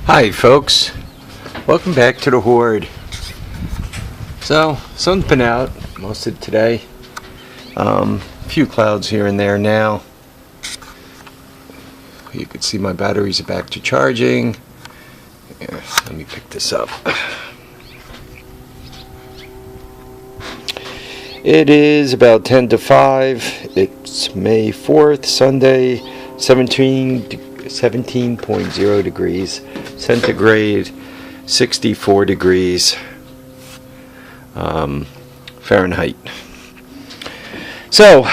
Hi folks, welcome back to the Horde. So, sun's been out most of today. A few clouds here and there now. You can see my batteries are back to charging. Here, let me pick this up. It is about 10 to 5. It's May 4th, Sunday, 17.0 degrees centigrade, 64 degrees Fahrenheit. So,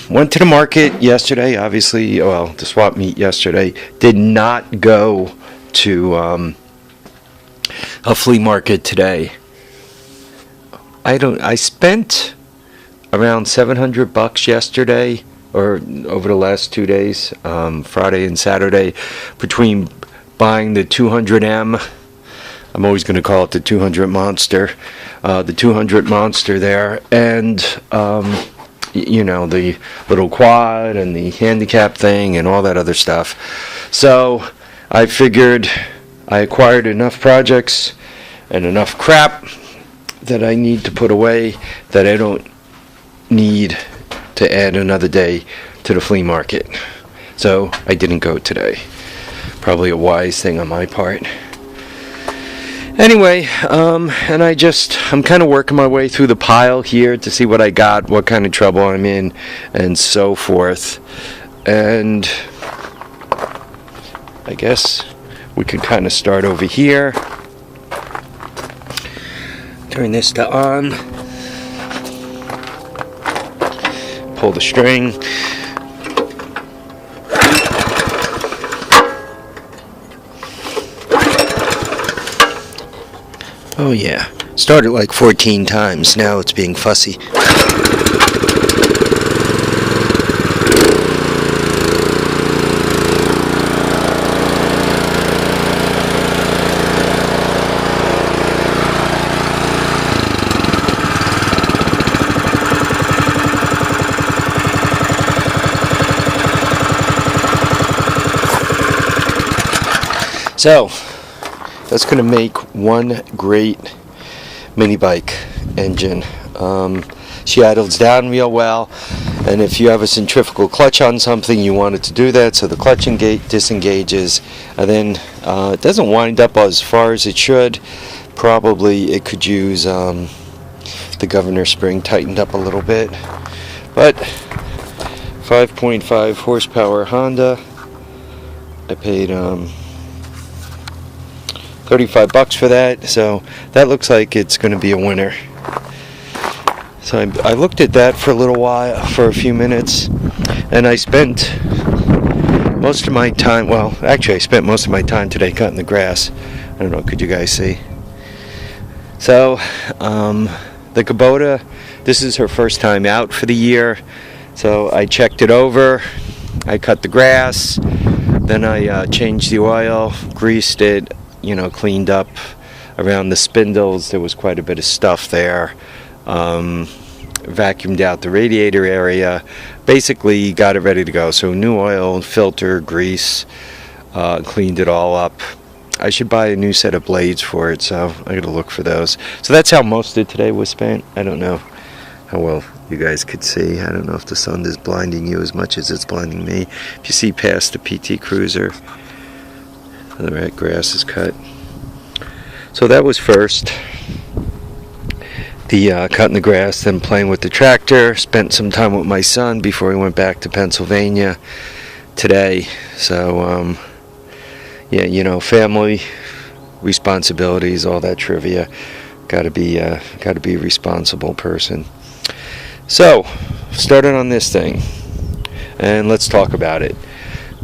went to the market yesterday. Obviously, well, the swap meet yesterday. Did not go to a flea market today. I spent around $700 yesterday, or over the last 2 days, Friday and Saturday, between buying the 200M. I'm always going to call it the 200 Monster. The 200 Monster there, and the little quad and the handicap thing and all that other stuff. So I figured I acquired enough projects and enough crap that I need to put away, that I don't need to add another day to the flea market. So I didn't go today. Probably a wise thing on my part. Anyway, and I'm kind of working my way through the pile here to see what I got, what kind of trouble I'm in, and so forth. And I guess we could kind of start over here. Turn this to on. Pull the string. Oh yeah, started like 14 times, now it's being fussy. So, that's going to make one great mini bike engine. She idles down real well, and if you have a centrifugal clutch on something, you want it to do that, so the clutch disengages, and then it doesn't wind up as far as it should. Probably it could use the governor spring tightened up a little bit, but 5.5 horsepower Honda. I paid $35 for that, so that looks like it's going to be a winner. So I looked at that for a little while, for a few minutes, and I spent most of my time, I spent most of my time today cutting the grass. I don't know, could you guys see? So, the Kubota, this is her first time out for the year, so I checked it over, I cut the grass, then I changed the oil, greased it, cleaned up around the spindles. There was quite a bit of stuff there. Vacuumed out the radiator area. Basically got it ready to go. So new oil, filter, grease, cleaned it all up. I should buy a new set of blades for it, so I gotta look for those. So that's how most of today was spent. I don't know how well you guys could see. I don't know if the sun is blinding you as much as it's blinding me. If you see past the PT Cruiser, the red grass is cut. So that was first. The cutting the grass, then playing with the tractor. Spent some time with my son before he went back to Pennsylvania today. So, family responsibilities, all that trivia. Gotta be a responsible person. So, started on this thing, and let's talk about it.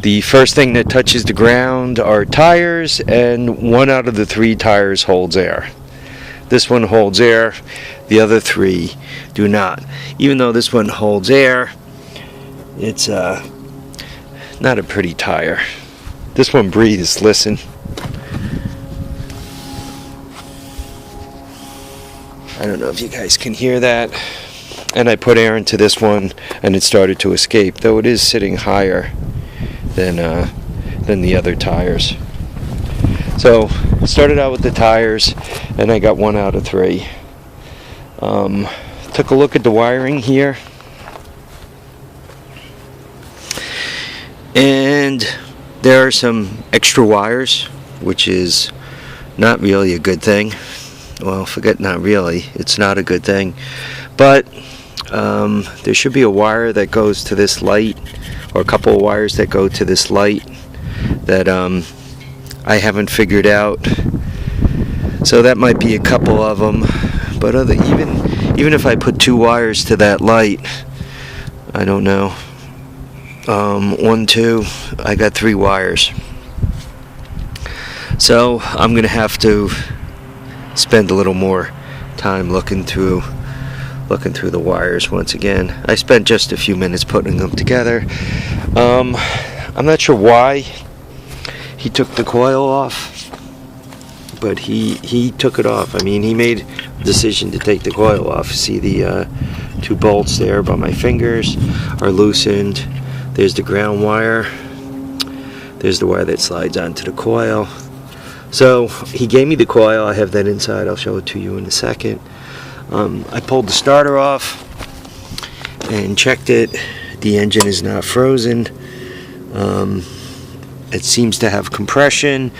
The first thing that touches the ground are tires, and 1 out of the 3 tires holds air. This one holds air, the other 3 do not. Even though this one holds air, it's not a pretty tire. This one breathes, listen. I don't know if you guys can hear that. And I put air into this one, and it started to escape, though it is sitting higher than the other tires. So started out with the tires, and I got 1 out of 3. Took a look at the wiring here, and there are some extra wires, which is not really a good thing. Well, forget not really, it's not a good thing, but there should be a wire that goes to this light, or a couple of wires that go to this light that I haven't figured out. So that might be a couple of them, but even if I put 2 wires to that light, I don't know. 1, 2, I got 3 wires. So I'm gonna have to spend a little more time looking through the wires once again. I spent just a few minutes putting them together. I'm not sure why he took the coil off, but he took it off. I mean, he made a decision to take the coil off. See the 2 bolts there by my fingers are loosened. There's the ground wire. There's the wire that slides onto the coil. So he gave me the coil. I have that inside. I'll show it to you in a second. I pulled the starter off and checked it. The engine is not frozen. It seems to have compression.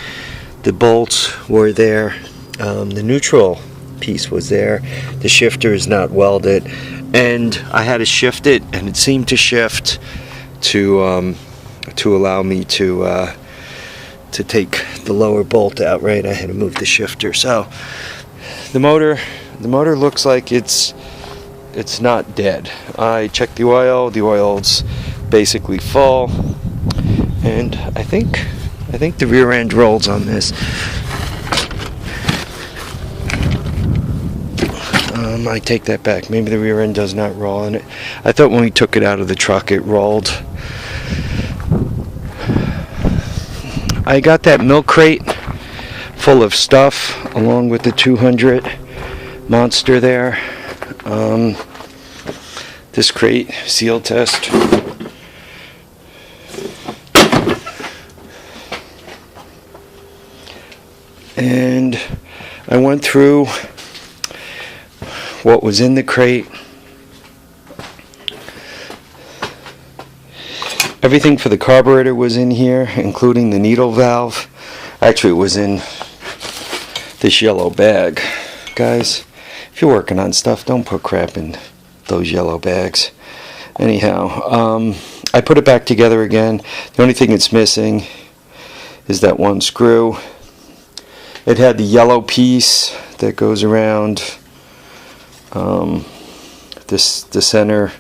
The bolts were there. The neutral piece was there. The shifter is not welded, and I had to shift it, and it seemed to shift to allow me to take the lower bolt out. Right, I had to move the shifter. So the motor looks like it's not dead. I checked the oil. The oil's basically full, and I think the rear end rolls on this. I take that back. Maybe the rear end does not roll on it. I thought when we took it out of the truck it rolled. I got that milk crate full of stuff along with the 200 monster there. This crate, seal test. And I went through what was in the crate. Everything for the carburetor was in here, including the needle valve. Actually, it was in this yellow bag. Guys, if you're working on stuff, don't put crap in those yellow bags. Anyhow, I put it back together again. The only thing it's missing is that 1 screw. It had the yellow piece that goes around the center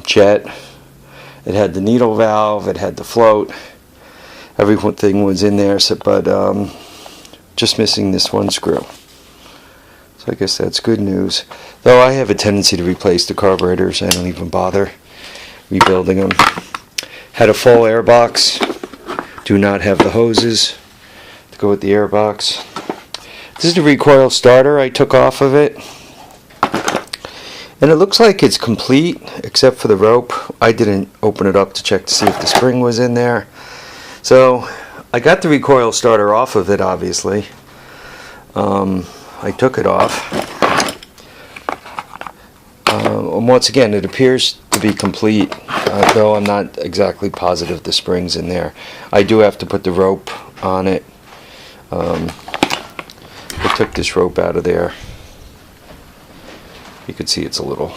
jet. It had the needle valve. It had the float. Everything was in there, so, but just missing this 1 screw. So I guess that's good news. Though I have a tendency to replace the carburetors. I don't even bother rebuilding them. Had a full air box. Do not have the hoses to go with the air box. This is the recoil starter I took off of it. And it looks like it's complete except for the rope. I didn't open it up to check to see if the spring was in there. So I got the recoil starter off of it, obviously. I took it off. And once again, it appears to be complete, though I'm not exactly positive the spring's in there. I do have to put the rope on it. I took this rope out of there. You can see it's a little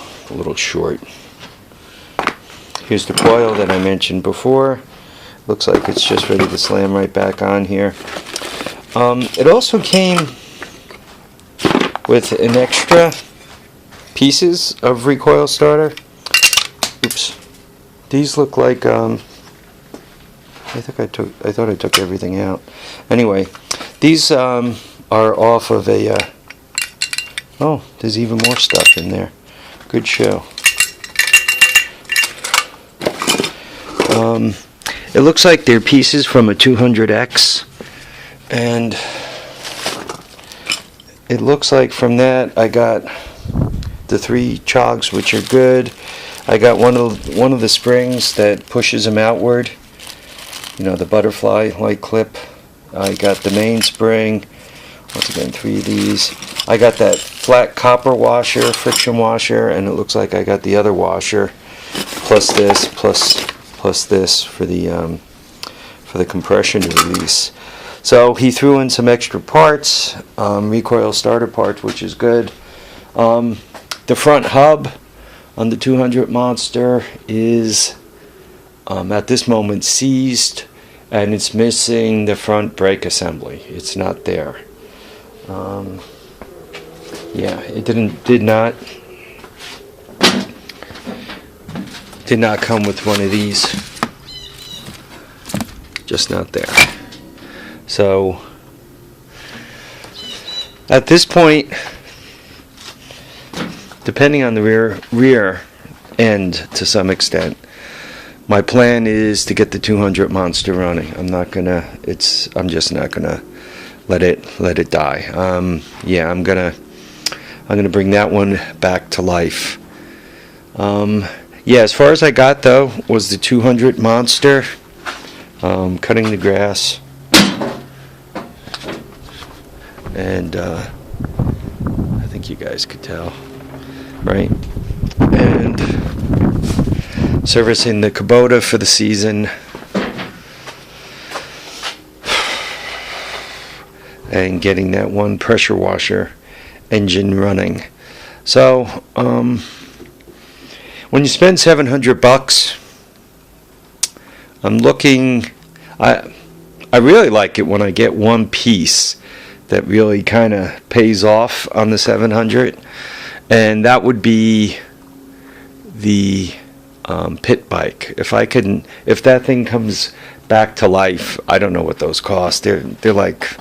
short. Here's the coil that I mentioned before. Looks like it's just ready to slam right back on here. It also came with an extra pieces of recoil starter. Oops. These look like I thought I took everything out. Anyway, these are off of a oh, there's even more stuff in there. Good show. It looks like they're pieces from a 200X, and it looks like from that I got the 3 chogs, which are good. I got one of the springs that pushes them outward. You know, the butterfly like clip. I got the mainspring. Once again, 3 of these. I got that flat copper washer, friction washer, and it looks like I got the other washer, plus this, plus this for the compression release. So he threw in some extra parts, recoil starter parts, which is good. The front hub on the 200 Monster is at this moment seized, and it's missing the front brake assembly. It's not there. Yeah, it did not come with one of these. Just not there. So at this point, depending on the rear end to some extent, my plan is to get the 200 Monster running. I'm just not gonna let it die. Yeah, I'm gonna bring that one back to life. Yeah, as far as I got though was the 200 Monster, cutting the grass, and I think you guys could tell, right? And servicing the Kubota for the season, and getting that one pressure washer engine running. So when you spend $700, I'm looking, I really like it when I get one piece that really kind of pays off on the 700, and that would be the pit bike. If that thing comes back to life, I don't know what those cost. They're like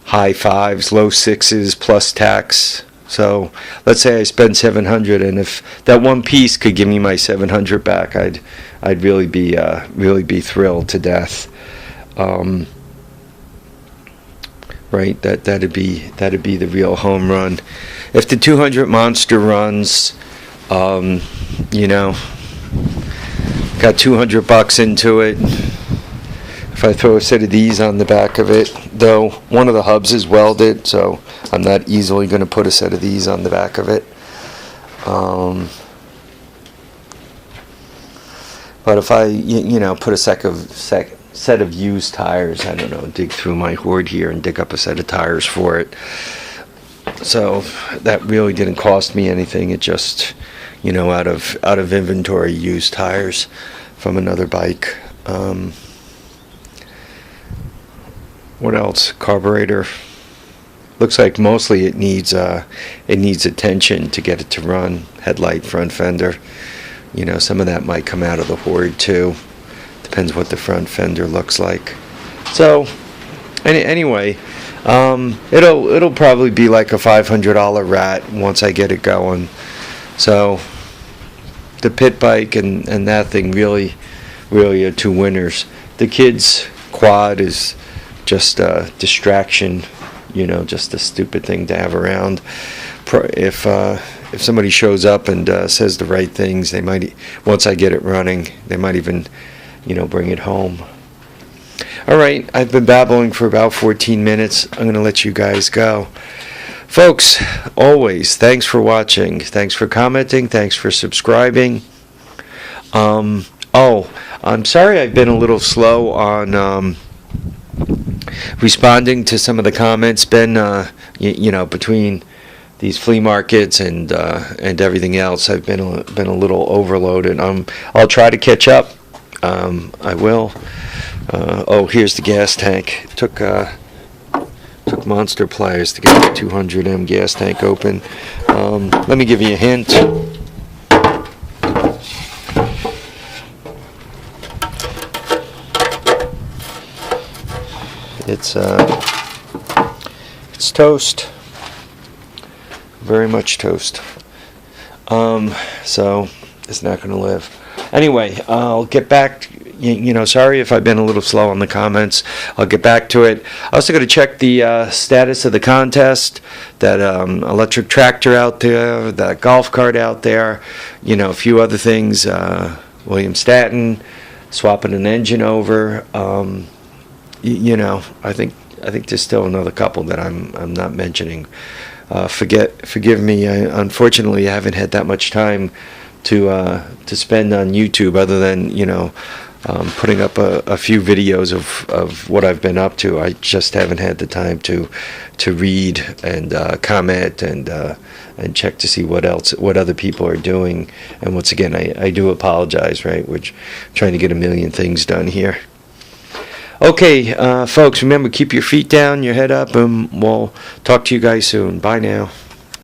high 5s, low 6s plus tax. So let's say I spend 700, and if that one piece could give me my 700 back, I'd really be thrilled to death. Right, that'd be the real home run. If the 200 Monster runs, you know, got $200 into it. If I throw a set of these on the back of it, though one of the hubs is welded, so I'm not easily going to put a set of these on the back of it. But if I, put a set of used tires, I don't know, dig through my hoard here and dig up a set of tires for it. So that really didn't cost me anything. It just, out of inventory, used tires from another bike. What else? Carburetor. Looks like mostly it needs attention to get it to run. Headlight, front fender. Some of that might come out of the hoard too. Depends what the front fender looks like. So anyway, it'll probably be like a $500 rat once I get it going. So the pit bike and that thing really are two winners. The kids' quad is just a distraction, just a stupid thing to have around. If somebody shows up and says the right things, they might, once I get it running, they might even, bring it home. All right, I've been babbling for about 14 minutes. I'm going to let you guys go. Folks, always, thanks for watching. Thanks for commenting. Thanks for subscribing. I'm sorry I've been a little slow on responding to some of the comments. Been, between these flea markets and everything else, I've been a little overloaded. I'll try to catch up. I will. Here's the gas tank. Took Monster pliers to get the 200M gas tank open. Let me give you a hint. It's toast. Very much toast. So it's not going to live. Anyway, I'll get back. Sorry if I've been a little slow on the comments. I'll get back to it. I also got to check the status of the contest. That electric tractor out there, that golf cart out there. A few other things. William Statton swapping an engine over. you know, I think there's still another couple that I'm not mentioning. Forgive me. Unfortunately, I haven't had that much time to spend on YouTube, other than, you know, putting up a few videos of what I've been up to. I just haven't had the time to read and comment and check to see what other people are doing. And once again, I do apologize, right? We're trying to get a million things done here. Okay, folks, remember, keep your feet down, your head up, and we'll talk to you guys soon. Bye now.